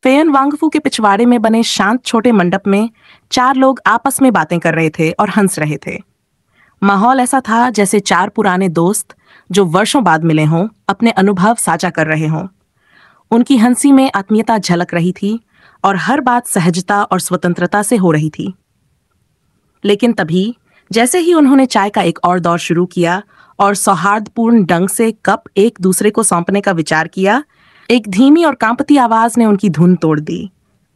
फेयन वांगफू के पिछवाड़े में बने शांत छोटे मंडप में 4 लोग आपस में बातें कर रहे थे और हंस रहे थे। माहौल ऐसा था जैसे 4 पुराने दोस्त जो वर्षों बाद मिले हों, अपने अनुभव साझा कर रहे हों। उनकी हंसी में आत्मीयता झलक रही थी और हर बात सहजता और स्वतंत्रता से हो रही थी। लेकिन तभी, जैसे ही उन्होंने चाय का एक और दौर शुरू किया और सौहार्दपूर्ण ढंग से कप एक दूसरे को सौंपने का विचार किया, एक धीमी और कांपती आवाज ने उनकी धुन तोड़ दी।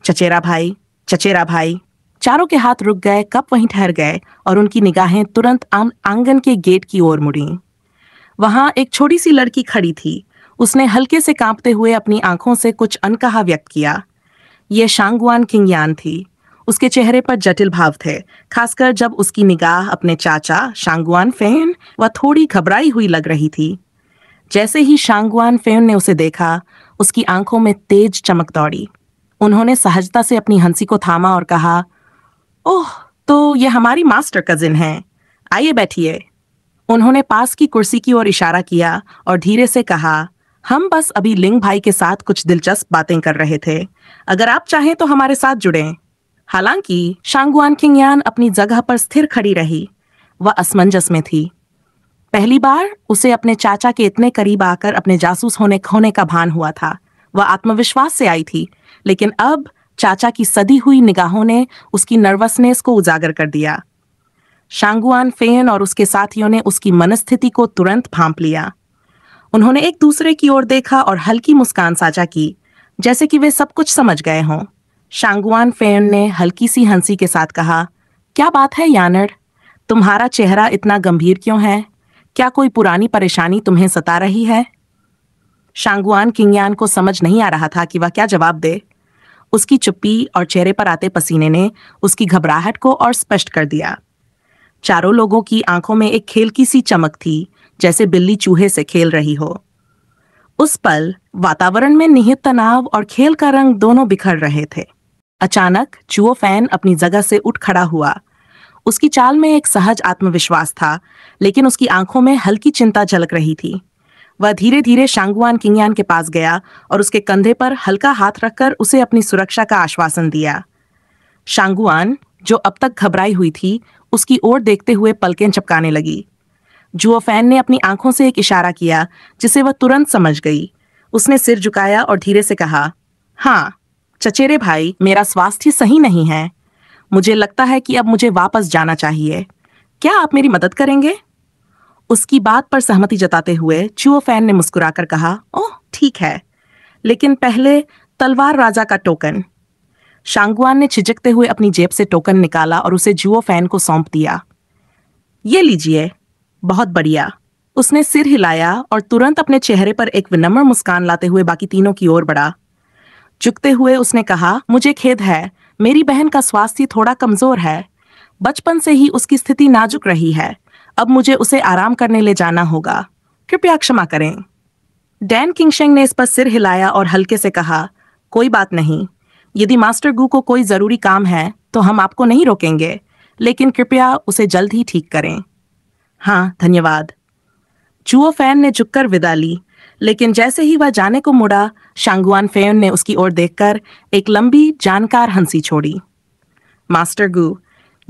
चचेरा भाई, चचेरा भाई। चारों के हाथ रुक गए, कप वहीं ठहर गए और उनकी निगाहें तुरंत आंगन के गेट की ओर मुड़ीं। वहां एक छोटी सी लड़की खड़ी थी। उसने हल्के से कांपते हुए अपनी आंखों से कुछ अनकहा व्यक्त किया। यह शांगुआन किंगयान थी। उसके चेहरे पर जटिल भाव थे, खासकर जब उसकी निगाह अपने चाचा शांगुआन फेन वह थोड़ी घबराई हुई लग रही थी। जैसे ही शांगुआन फेन ने उसे देखा, उसकी आंखों में तेज चमक दौड़ी। उन्होंने सहजता से अपनी हंसी को थामा और कहा, ओह, तो ये हमारी मास्टर कजिन हैं। आइए बैठिए। उन्होंने पास की कुर्सी की ओर इशारा किया और धीरे से कहा, हम बस अभी लिंग भाई के साथ कुछ दिलचस्प बातें कर रहे थे। अगर आप चाहें तो हमारे साथ जुड़ें। हालांकि शांगुआन किंगयान अपनी जगह पर स्थिर खड़ी रही। वह असमंजस में थी। पहली बार उसे अपने चाचा के इतने करीब आकर अपने जासूस होने खोने का भान हुआ था। वह आत्मविश्वास से आई थी, लेकिन अब चाचा की सदी हुई निगाहों ने उसकी नर्वसनेस को उजागर कर दिया। शांगुआन फेन और उसके साथियों ने उसकी मनस्थिति को तुरंत भांप लिया। उन्होंने एक दूसरे की ओर देखा और हल्की मुस्कान साझा की, जैसे कि वे सब कुछ समझ गए हों। शांगुआन फेन ने हल्की सी हंसी के साथ कहा, क्या बात है यानर, तुम्हारा चेहरा इतना गंभीर क्यों है? क्या कोई पुरानी परेशानी तुम्हें सता रही है? शांगुआन किंगयान को समझ नहीं आ रहा था कि वह क्या जवाब दे। उसकी चुप्पी और चेहरे पर आते पसीने ने उसकी घबराहट को और स्पष्ट कर दिया। चारों लोगों की आंखों में एक खेल की सी चमक थी, जैसे बिल्ली चूहे से खेल रही हो। उस पल वातावरण में निहित तनाव और खेल का रंग दोनों बिखर रहे थे। अचानक चुओ फैन अपनी जगह से उठ खड़ा हुआ। उसकी चाल में एक सहज आत्मविश्वास था, लेकिन उसकी आंखों में हल्की चिंता झलक रही थी। वह धीरे धीरे शांगुआन किंगयान के पास गया और उसके कंधे पर हल्का हाथ रखकर उसे अपनी सुरक्षा का आश्वासन दिया। शांगुआन, जो अब तक घबराई हुई थी, उसकी ओर देखते हुए पलकें झपकाने लगी। जुओ फैन ने अपनी आंखों से एक इशारा किया, जिसे वह तुरंत समझ गई। उसने सिर झुकाया और धीरे से कहा, हाँ चचेरे भाई, मेरा स्वास्थ्य सही नहीं है। मुझे लगता है कि अब मुझे वापस जाना चाहिए। क्या आप मेरी मदद करेंगे? उसकी बात पर सहमति जताते हुए चुओ फैन ने मुस्कुराकर कहा, ओह ठीक है, लेकिन पहले तलवार राजा का टोकन। शांगुआन ने झिझकते हुए अपनी जेब से टोकन निकाला और उसे जुओ फैन को सौंप दिया। ये लीजिए। बहुत बढ़िया। उसने सिर हिलाया और तुरंत अपने चेहरे पर एक विनम्र मुस्कान लाते हुए बाकी तीनों की ओर बढ़ा। झुकते हुए उसने कहा, मुझे खेद है, मेरी बहन का स्वास्थ्य थोड़ा कमजोर है। बचपन से ही उसकी स्थिति नाजुक रही है। अब मुझे उसे आराम करने ले जाना होगा। कृपया क्षमा करें। डैन किंगशेंग ने इस पर सिर हिलाया और हल्के से कहा, कोई बात नहीं। यदि मास्टर गू को कोई जरूरी काम है तो हम आपको नहीं रोकेंगे, लेकिन कृपया उसे जल्द ही ठीक करें। हाँ, धन्यवाद। जुओ फैन ने झुककर विदा ली, लेकिन जैसे ही वह जाने को मुड़ा, शांगुआन फेन ने उसकी ओर देखकर एक लंबी जानकार हंसी छोड़ी। मास्टर गू,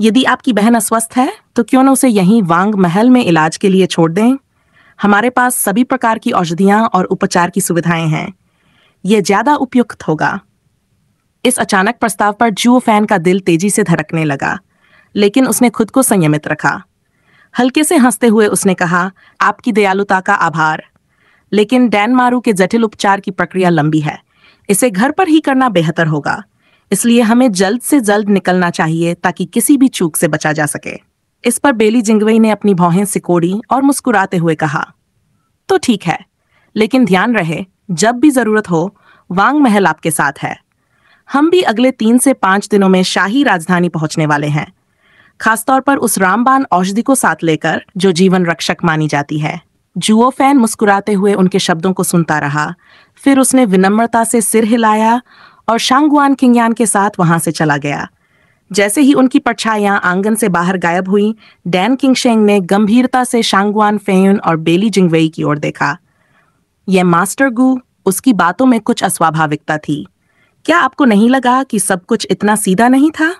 यदि आपकी बहन अस्वस्थ है तो क्यों न उसे यहीं वांग महल में इलाज के लिए छोड़ दें। हमारे पास सभी प्रकार की औषधियां और उपचार की सुविधाएं हैं। यह ज्यादा उपयुक्त होगा। इस अचानक प्रस्ताव पर जुओ फैन का दिल तेजी से धड़कने लगा, लेकिन उसने खुद को संयमित रखा। हल्के से हंसते हुए उसने कहा, आपकी दयालुता का आभार, लेकिन डैनमारू के जटिल उपचार की प्रक्रिया लंबी है। इसे घर पर ही करना बेहतर होगा, इसलिए हमें जल्द से जल्द निकलना चाहिए ताकि किसी भी चूक से बचा जा सके। इस पर बेली जिंगवई ने अपनी भौहें सिकोड़ी और मुस्कुराते हुए कहा, तो ठीक है, लेकिन ध्यान रहे, जब भी जरूरत हो वांग महल आपके साथ है। हम भी अगले 3 से 5 दिनों में शाही राजधानी पहुंचने वाले हैं, खासतौर पर उस रामबाण औषधि को साथ लेकर जो जीवन रक्षक मानी जाती है। जुओ फैन मुस्कुराते हुए उनके शब्दों को सुनता रहा। फिर उसने विनम्रता से सिर हिलाया और शांगुआन किंगयान के साथ वहां से चला गया। जैसे ही उनकी परछाइयां आंगन से बाहर गायब हुई, डैन किंगशेंग ने गंभीरता से शांगुआन फेन और बेली जिंगवेई की ओर देखा। यह मास्टर गू, उसकी बातों में कुछ अस्वाभाविकता थी। क्या आपको नहीं लगा कि सब कुछ इतना सीधा नहीं था?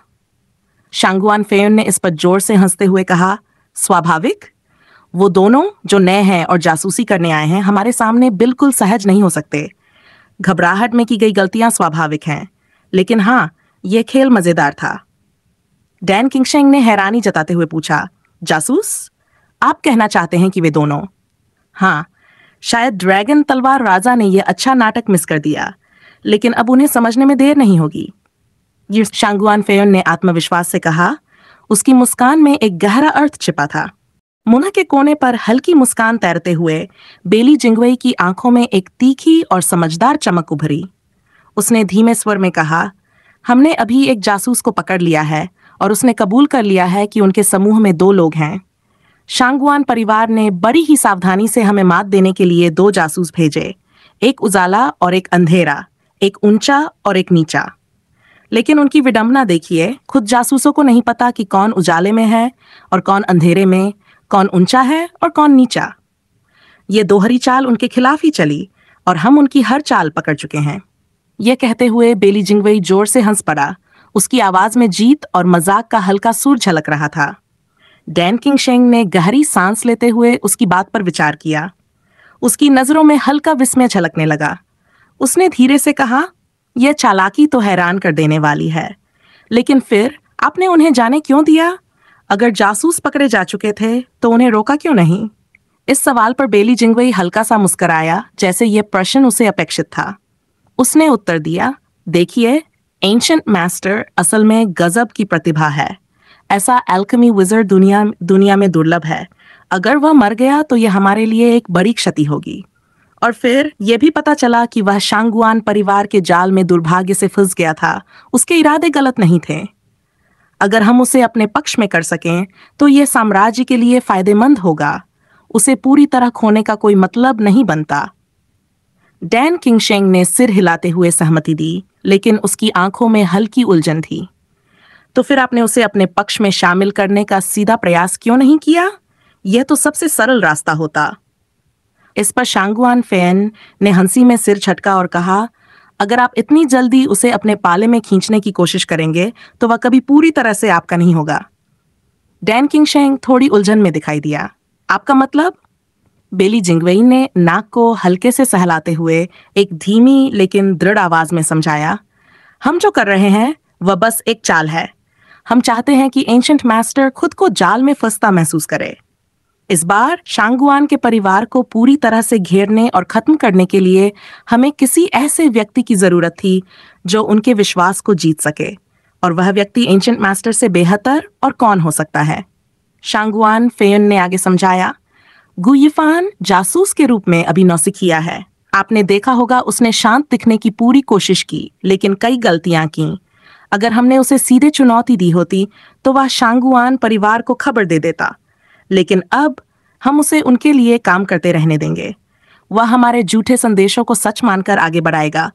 शांगुआन फेयुन ने इस पर जोर से हंसते हुए कहा, स्वाभाविक। वो दोनों जो नए हैं और जासूसी करने आए हैं हमारे सामने बिल्कुल सहज नहीं हो सकते। घबराहट में की गई गलतियां स्वाभाविक हैं, लेकिन हाँ, यह खेल मजेदार था। डैन किंगशेंग ने हैरानी जताते हुए पूछा, जासूस? आप कहना चाहते हैं कि वे दोनों? हाँ, शायद ड्रैगन तलवार राजा ने यह अच्छा नाटक मिस कर दिया, लेकिन अब उन्हें समझने में देर नहीं होगी। ये शांगुआन फेयुन ने आत्मविश्वास से कहा। उसकी मुस्कान में एक गहरा अर्थ छिपा था। मुंह के कोने पर हल्की मुस्कान तैरते हुए बेली जिंगवेई की आंखों में एक तीखी और समझदार चमक उभरी। उसने धीमे स्वर में कहा, हमने अभी एक जासूस को पकड़ लिया है और उसने कबूल कर लिया है कि उनके समूह में 2 लोग हैं। शांगुआन परिवार ने बड़ी ही सावधानी से हमें मात देने के लिए 2 जासूस भेजे, एक उजाला और एक अंधेरा, एक ऊंचा और एक नीचा। लेकिन उनकी विडंबना देखिए, खुद जासूसों को नहीं पता कि कौन उजाले में है और कौन अंधेरे में, कौन ऊंचा है और कौन नीचा। ये दोहरी चाल उनके खिलाफ ही चली और हम उनकी हर चाल पकड़ चुके हैं। यह कहते हुए बेली जिंगवेई जोर से हंस पड़ा। उसकी आवाज में जीत और मजाक का हल्का सुर झलक रहा था। डैन किंगशेंग ने गहरी सांस लेते हुए उसकी बात पर विचार किया। उसकी नजरों में हल्का विस्मय झलकने लगा। उसने धीरे से कहा, यह चालाकी तो हैरान कर देने वाली है, लेकिन फिर आपने उन्हें जाने क्यों दिया? अगर जासूस पकड़े जा चुके थे तो उन्हें रोका क्यों नहीं? इस सवाल पर बेली जिंगवेई हल्का सा मुस्कराया, जैसे यह प्रश्न उसे अपेक्षित था। उसने उत्तर दिया, देखिए, एंशिएंट मास्टर असल में गजब की प्रतिभा है। ऐसा एल्केमी विज़र्ड दुनिया में दुर्लभ है। अगर वह मर गया तो यह हमारे लिए एक बड़ी क्षति होगी। और फिर यह भी पता चला कि वह शांगुआन परिवार के जाल में दुर्भाग्य से फंस गया था। उसके इरादे गलत नहीं थे। अगर हम उसे अपने पक्ष में कर सकें तो यह साम्राज्य के लिए फायदेमंद होगा। उसे पूरी तरह खोने का कोई मतलब नहीं बनता। डैन किंगशेंग ने सिर हिलाते हुए सहमति दी, लेकिन उसकी आंखों में हल्की उलझन थी। तो फिर आपने उसे अपने पक्ष में शामिल करने का सीधा प्रयास क्यों नहीं किया? यह तो सबसे सरल रास्ता होता। इस पर शांगुआन फेन ने हंसी में सिर झटका और कहा, अगर आप इतनी जल्दी उसे अपने पाले में खींचने की कोशिश करेंगे तो वह कभी पूरी तरह से आपका नहीं होगा। डैन किंगशेंग थोड़ी उलझन में दिखाई दिया। आपका मतलब? बेली जिंगवेई ने नाक को हल्के से सहलाते हुए एक धीमी लेकिन दृढ़ आवाज में समझाया, हम जो कर रहे हैं वह बस एक चाल है। हम चाहते हैं कि एंशिएंट मास्टर खुद को जाल में फंसता महसूस करे। इस बार शांगुआन के परिवार को पूरी तरह से घेरने और खत्म करने के लिए हमें किसी ऐसे व्यक्ति की जरूरत थी जो उनके विश्वास को जीत सके, और वह व्यक्ति एंशिएंट मास्टर से बेहतर और कौन हो सकता है? शांगुआन फेयुन ने आगे समझाया, गु यीफान जासूस के रूप में अभी नौसिखिया है। आपने देखा होगा उसने शांत दिखने की पूरी कोशिश की, लेकिन कई गलतियां की। अगर हमने उसे सीधे चुनौती दी होती तो वह शांगुआन परिवार को खबर दे देता, लेकिन अब हम उसे उनके लिए काम करते रहने देंगे। वह हमारे झूठे संदेशों को सच मानकर आगे बढ़ाएगा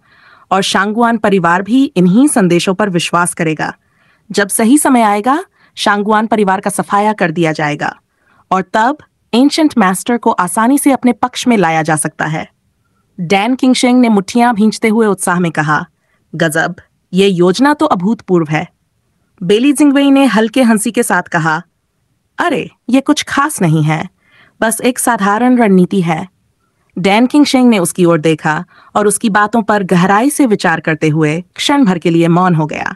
और शांगुआन परिवार भी इन्हीं संदेशों पर विश्वास करेगा। जब सही समय आएगा, शांगुआन परिवार का सफाया कर दिया जाएगा और तब एंशिएंट मास्टर को आसानी से अपने पक्ष में लाया जा सकता है। डैन किंगशेंग ने मुट्ठियां भींचते हुए उत्साह में कहा, गजब, ये योजना तो अभूतपूर्व है। बेली जिंगवेई ने हल्के हंसी के साथ कहा, अरे ये कुछ खास नहीं है, बस एक साधारण रणनीति है। डैन किंगशेंग ने उसकी ओर देखा और उसकी बातों पर गहराई से विचार करते हुए क्षण भर के लिए मौन हो गया।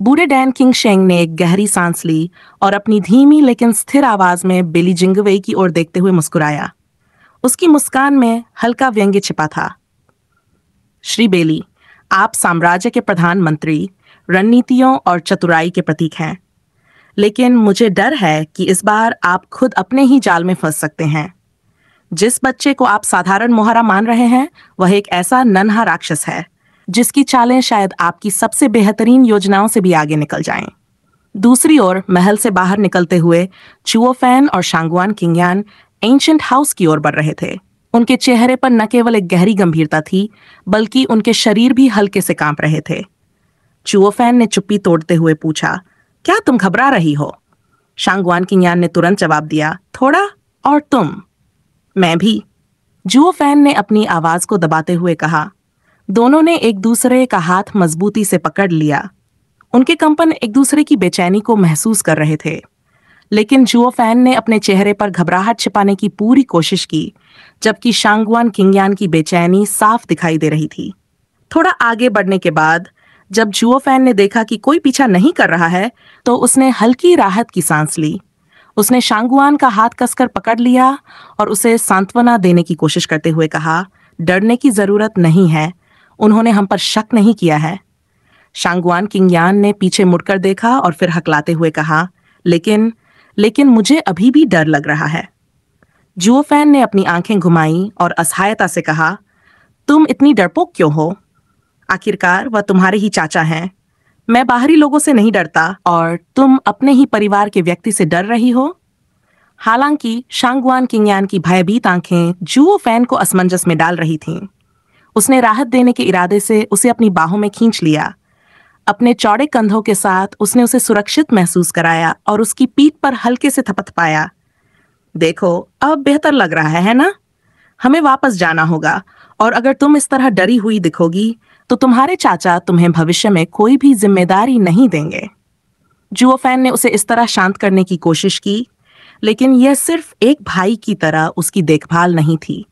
बूढ़े डैन किंगशेंग ने एक गहरी सांस ली और अपनी धीमी लेकिन स्थिर आवाज में बेली जिंगवेई की ओर देखते हुए मुस्कुराया। उसकी मुस्कान में हल्का व्यंग्य छिपा था। श्री बेली, आप साम्राज्य के प्रधानमंत्री, रणनीतियों और चतुराई के प्रतीक हैं, लेकिन मुझे डर है कि इस बार आप खुद अपने ही जाल में फंस सकते हैं। जिस बच्चे को आप साधारण मोहरा मान रहे हैं वह एक ऐसा नन्हा राक्षस है जिसकी चालें शायद आपकी सबसे बेहतरीन योजनाओं से भी आगे निकल जाएं। दूसरी ओर महल से बाहर निकलते हुए चुओफैन और शांगुआन किंगयान एंशिएंट हाउस की ओर बढ़ रहे थे। उनके चेहरे पर न केवल एक गहरी गंभीरता थी, बल्कि उनके शरीर भी हल्के से कांप रहे थे। चुओफैन ने चुप्पी तोड़ते हुए पूछा, क्या तुम घबरा रही हो? शांगुआन किंगयान ने तुरंत जवाब दिया, थोड़ा। और तुम? मैं भी। जुओफैन ने अपनी आवाज को दबाते हुए कहा। दोनों ने एक दूसरे का हाथ मजबूती से पकड़ लिया। उनके कंपन एक दूसरे की बेचैनी को महसूस कर रहे थे, लेकिन जुओ फैन ने अपने चेहरे पर घबराहट छिपाने की पूरी कोशिश की, जबकि शांगवान किंगयान की बेचैनी साफ दिखाई दे रही थी। थोड़ा आगे बढ़ने के बाद जब जुओ फैन ने देखा कि कोई पीछा नहीं कर रहा है, तो उसने हल्की राहत की सांस ली। उसने शांगुआन का हाथ कसकर पकड़ लिया और उसे सांत्वना देने की कोशिश करते हुए कहा, डरने की जरूरत नहीं है, उन्होंने हम पर शक नहीं किया है। शांगुआन किंगयान ने पीछे मुड़कर देखा और फिर हकलाते हुए कहा, लेकिन मुझे अभी भी डर लग रहा है। जुओ फैन ने अपनी आंखें घुमाई और असहायता से कहा, तुम इतनी डरपोक क्यों हो? आखिरकार वह तुम्हारे ही चाचा हैं। मैं बाहरी लोगों से नहीं डरता और तुम अपने ही परिवार के व्यक्ति से डर रही हो। हालांकि शांगुआन किंगयान की भयभीत आंखें जुओ फैन को असमंजस में डाल रही थीं। उसने राहत देने के इरादे से उसे अपनी बाहों में खींच लिया। अपने चौड़े कंधों के साथ उसने उसे सुरक्षित महसूस कराया और उसकी पीठ पर हल्के से थपथपाया। देखो, अब बेहतर लग रहा है ना? हमें वापस जाना होगा और अगर तुम इस तरह डरी हुई दिखोगी तो तुम्हारे चाचा तुम्हें भविष्य में कोई भी जिम्मेदारी नहीं देंगे। जुओ फैन ने उसे इस तरह शांत करने की कोशिश की, लेकिन यह सिर्फ एक भाई की तरह उसकी देखभाल नहीं थी।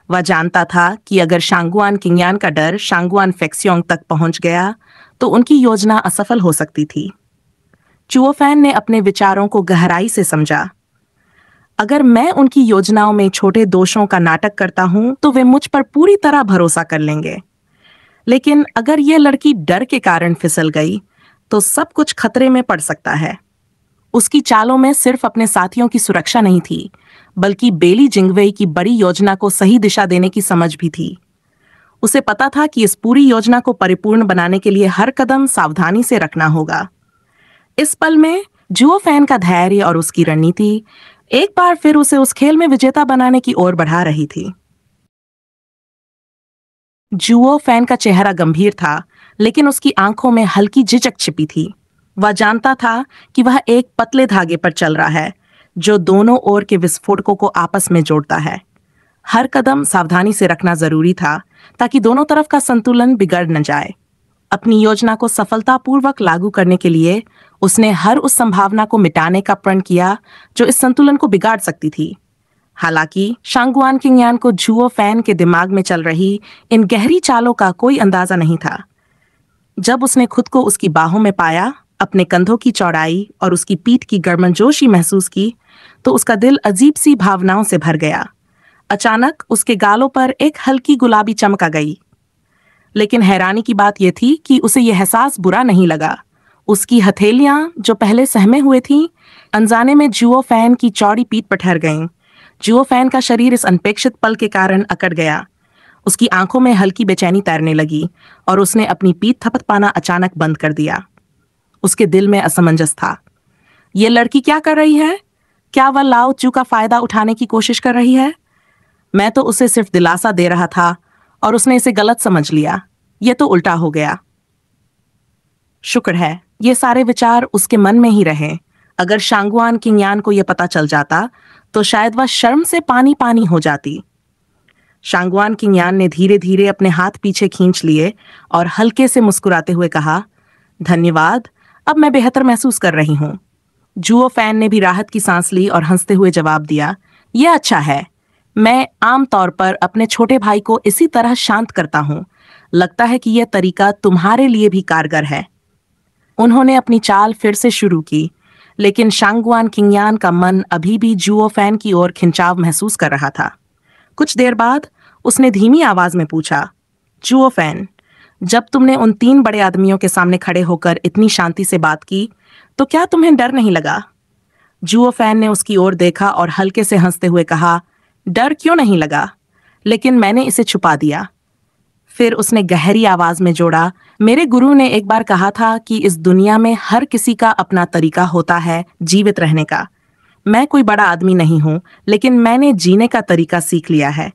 वह जानता था कि अगर शांगुआन किंगयान का डर शांगुआन फेक्सियोंग तक पहुंच गया तो उनकी योजना असफल हो सकती थी। जुओ फैन ने अपने विचारों को गहराई से समझा। अगर मैं उनकी योजनाओं में छोटे दोषों का नाटक करता हूं तो वे मुझ पर पूरी तरह भरोसा कर लेंगे, लेकिन अगर यह लड़की डर के कारण फिसल गई तो सब कुछ खतरे में पड़ सकता है। उसकी चालों में सिर्फ अपने साथियों की सुरक्षा नहीं थी, बल्कि बेली जिंगवेई की बड़ी योजना को सही दिशा देने की समझ भी थी। उसे पता था कि इस पूरी योजना को परिपूर्ण बनाने के लिए हर कदम सावधानी से रखना होगा। इस पल में जुओ फैन का धैर्य और उसकी रणनीति एक बार फिर उसे उस खेल में विजेता बनाने की ओर बढ़ा रही थी। जुओ फैन का चेहरा गंभीर था, लेकिन उसकी आंखों में हल्की झिझक छिपी थी। वह जानता था कि वह एक पतले धागे पर चल रहा है जो दोनों ओर के विस्फोटकों को आपस में जोड़ता है। हर कदम सावधानी से रखना जरूरी था ताकि दोनों तरफ का संतुलन बिगड़ न जाए। अपनी योजना को सफलतापूर्वक लागू करने के लिए उसने हर उस संभावना को मिटाने का प्रण किया जो इस संतुलन को बिगाड़ सकती थी। हालांकि शांगुआन किंगयान को जुओ फैन के दिमाग में चल रही इन गहरी चालों का कोई अंदाजा नहीं था। जब उसने खुद को उसकी बाहों में पाया, अपने कंधों की चौड़ाई और उसकी पीठ की गर्मजोशी महसूस की, तो उसका दिल अजीब सी भावनाओं से भर गया। अचानक उसके गालों पर एक हल्की गुलाबी चमक आ गई। लेकिन हैरानी की बात यह थी कि उसे यह एहसास बुरा नहीं लगा। उसकी हथेलियां, जो पहले सहमे हुए थीं, अनजाने में जुओ फैन की चौड़ी पीठ पर ठहर गईं। जुओ फैन का शरीर इस अनपेक्षित पल के कारण अकड़ गया। उसकी आंखों में हल्की बेचैनी तैरने लगी और उसने अपनी पीठ थपथपाना अचानक बंद कर दिया। उसके दिल में असमंजस था। यह लड़की क्या कर रही है? क्या वह लाओ चू का फायदा उठाने की कोशिश कर रही है? मैं तो उसे सिर्फ दिलासा दे रहा था और उसने इसे गलत समझ लिया। यह तो उल्टा हो गया। शुक्र है ये सारे विचार उसके मन में ही रहे। अगर शांगुआन किंगयान को यह पता चल जाता तो शायद वह शर्म से पानी पानी हो जाती। शांगुआन किंगयान ने धीरे धीरे अपने हाथ पीछे खींच लिए और हल्के से मुस्कुराते हुए कहा, धन्यवाद, अब मैं बेहतर महसूस कर रही हूं। जुओ फैन ने भी राहत की सांस ली और हंसते हुए जवाब दिया, यह अच्छा है। मैं आमतौर पर अपने छोटे भाई को इसी तरह शांत करता हूं। लगता है कि यह तरीका तुम्हारे लिए भी कारगर है। उन्होंने अपनी चाल फिर से शुरू की, लेकिन शांगुआन किंगयान का मन अभी भी जुओ फैन की ओर खिंचाव महसूस कर रहा था। कुछ देर बाद उसने धीमी आवाज में पूछा, जुओ फैन, जब तुमने उन 3 बड़े आदमियों के सामने खड़े होकर इतनी शांति से बात की तो क्या तुम्हें डर नहीं लगा? जुओ फैन ने उसकी ओर देखा और हल्के से हंसते हुए कहा, डर क्यों नहीं लगा, लेकिन मैंने इसे छुपा दिया। फिर उसने गहरी आवाज में जोड़ा, मेरे गुरु ने एक बार कहा था कि इस दुनिया में हर किसी का अपना तरीका होता है जीवित रहने का। मैं कोई बड़ा आदमी नहीं हूं, लेकिन मैंने जीने का तरीका सीख लिया है।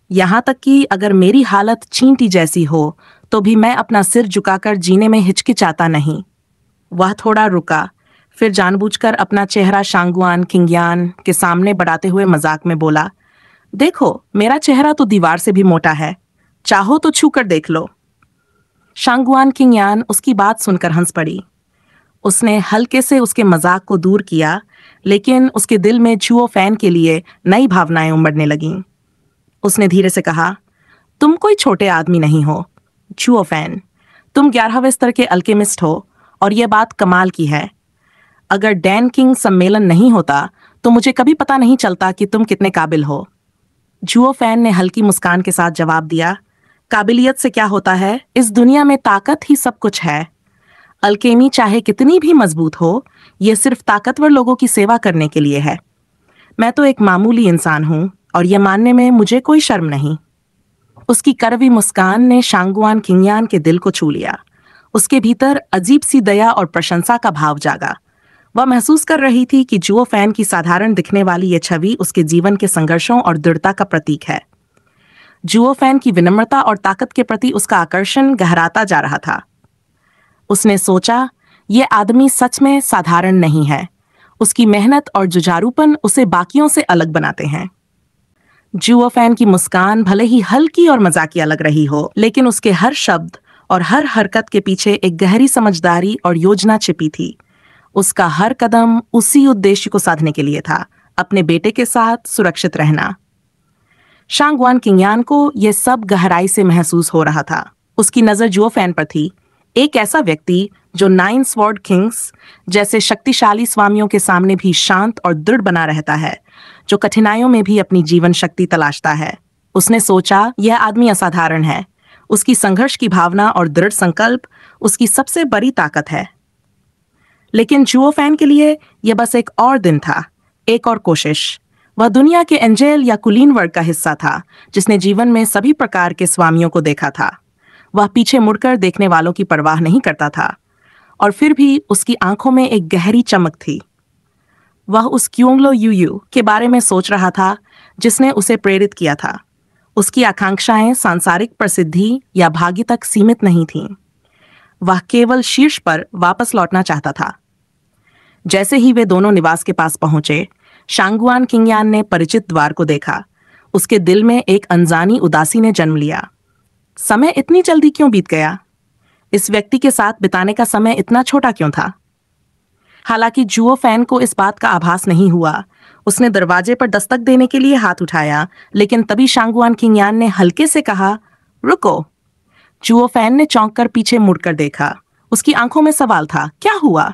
यहां तक कि अगर मेरी हालत चींटी जैसी हो तो भी मैं अपना सिर झुकाकर जीने में हिचकिचाता नहीं। वह थोड़ा रुका, फिर जानबूझकर अपना चेहरा शांगुआन किंगयान के सामने बढ़ाते हुए मजाक में बोला, देखो, मेरा चेहरा तो दीवार से भी मोटा है। चाहो तो छू कर देख लो। शांगुआन किंगयान उसकी बात सुनकर हंस पड़ी। उसने हल्के से उसके मजाक को दूर किया, लेकिन उसके दिल में जुओ फैन के लिए नई भावनाएं उमड़ने लगीं। उसने धीरे से कहा, तुम कोई छोटे आदमी नहीं हो जुओ फैन, तुम 11वें स्तर के अल्केमिस्ट हो, और यह बात कमाल की है। अगर डैन किंग सम्मेलन नहीं होता तो मुझे कभी पता नहीं चलता कि तुम कितने काबिल हो। जुओ फैन ने हल्की मुस्कान के साथ जवाब दिया, काबिलियत से क्या होता है, इस दुनिया में ताकत ही सब कुछ है। अल्केमी चाहे कितनी भी मजबूत हो, यह सिर्फ ताकतवर लोगों की सेवा करने के लिए है। मैं तो एक मामूली इंसान हूं और यह मानने में मुझे कोई शर्म नहीं। उसकी कड़वी मुस्कान ने शांगुआन किंगयान के दिल को छू लिया। उसके भीतर अजीब सी दया और प्रशंसा का भाव जागा। वह महसूस कर रही थी कि जुओ फैन की साधारण दिखने वाली यह छवि उसके जीवन के संघर्षों और दृढ़ता का प्रतीक है। जुओ फैन की विनम्रता और ताकत के प्रति उसका आकर्षण गहराता जा रहा था। उसने सोचा, यह आदमी सच में साधारण नहीं है। उसकी मेहनत और जुझारूपन उसे बाकियों से अलग बनाते हैं। जुओ फैन की मुस्कान भले ही हल्की और मजाकिया लग रही हो, लेकिन उसके हर शब्द और हर हरकत के पीछे एक गहरी समझदारी और योजना छिपी थी। उसका हर कदम उसी उद्देश्य को साधने के लिए था, अपने बेटे के साथ सुरक्षित रहना। शांगुआन किंगयान को यह सब गहराई से महसूस हो रहा था। उसकी नजर जुओ फैन पर थी, एक ऐसा व्यक्ति जो 9 स्वॉर्ड किंग्स जैसे शक्तिशाली स्वामियों के सामने भी शांत और दृढ़ बना रहता है, जो कठिनाइयों में भी अपनी जीवन शक्ति तलाशता है। उसने सोचा, यह आदमी असाधारण है। उसकी संघर्ष की भावना और दृढ़ संकल्प उसकी सबसे बड़ी ताकत है। लेकिन जुओ फैन के लिए यह बस एक और दिन था, एक और कोशिश। वह दुनिया के एंजेल या कुलीन वर्ग का हिस्सा था, जिसने जीवन में सभी प्रकार के स्वामियों को देखा था। वह पीछे मुड़कर देखने वालों की परवाह नहीं करता था, और फिर भी उसकी आंखों में एक गहरी चमक थी। वह उस क्योंगलो यूयू के बारे में सोच रहा था जिसने उसे प्रेरित किया था। उसकी आकांक्षाएं सांसारिक प्रसिद्धि या भाग्य तक सीमित नहीं थीं। वह केवल शीर्ष पर वापस लौटना चाहता था। जैसे ही वे दोनों निवास के पास पहुंचे, शांगुआन किंगयान ने परिचित द्वार को देखा। उसके दिल में एक अनजानी उदासी ने जन्म लिया। समय इतनी जल्दी क्यों बीत गया? इस व्यक्ति के साथ बिताने का समय इतना छोटा क्यों था? हालांकि जुओ फैन को इस बात का आभास नहीं हुआ। उसने दरवाजे पर दस्तक देने के लिए हाथ उठाया, लेकिन तभी शांगुआन किंगयान ने हल्के से कहा, रुको। जुओ फैन ने चौंक कर पीछे मुड़कर देखा। उसकी आंखों में सवाल था, क्या हुआ?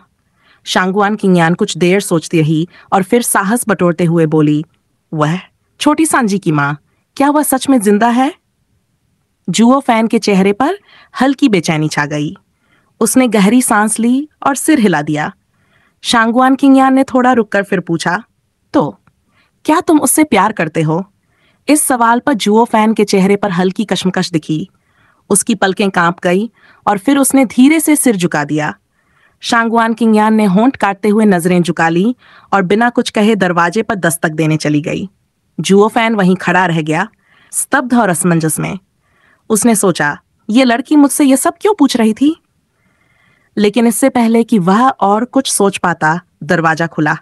शांगुआन किंगयान कुछ देर सोचती रही और फिर साहस बटोरते हुए बोली, वह छोटी सांजी की माँ, क्या वह सच में जिंदा है? जुओ फैन के चेहरे पर हल्की बेचैनी छा गई। उसने गहरी सांस ली और सिर हिला दिया। शांगुआन किंगयान ने थोड़ा रुककर फिर पूछा, तो क्या तुम उससे प्यार करते हो? इस सवाल पर जुओ फैन के चेहरे पर हल्की कशमकश दिखी। उसकी पलकें कांप गई और फिर उसने धीरे से सिर झुका दिया। शांगुआन किंगयान ने होंठ काटते हुए नजरें झुका ली और बिना कुछ कहे दरवाजे पर दस्तक देने चली गई। जुओ फैन वहीं खड़ा रह गया, स्तब्ध और असमंजस में। उसने सोचा, ये लड़की मुझसे ये सब क्यों पूछ रही थी? लेकिन इससे पहले कि वह और कुछ सोच पाता, दरवाजा खुला।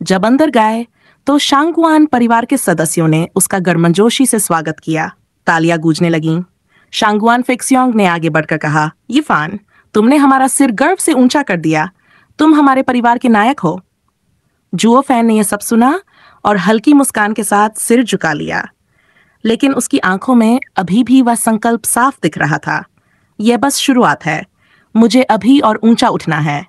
जब अंदर गए तो शांगुआन परिवार के सदस्यों ने उसका गर्मजोशी से स्वागत किया। तालियां गूंजने लगीं। शांगुआन फेक्सियोंग ने आगे बढ़कर कहा, यिफान, तुमने हमारा सिर गर्व से ऊंचा कर दिया। तुम हमारे परिवार के नायक हो। जुओ फैन ने यह सब सुना और हल्की मुस्कान के साथ सिर झुका लिया, लेकिन उसकी आंखों में अभी भी वह संकल्प साफ दिख रहा था। यह बस शुरुआत है। मुझे अभी और ऊंचा उठना है।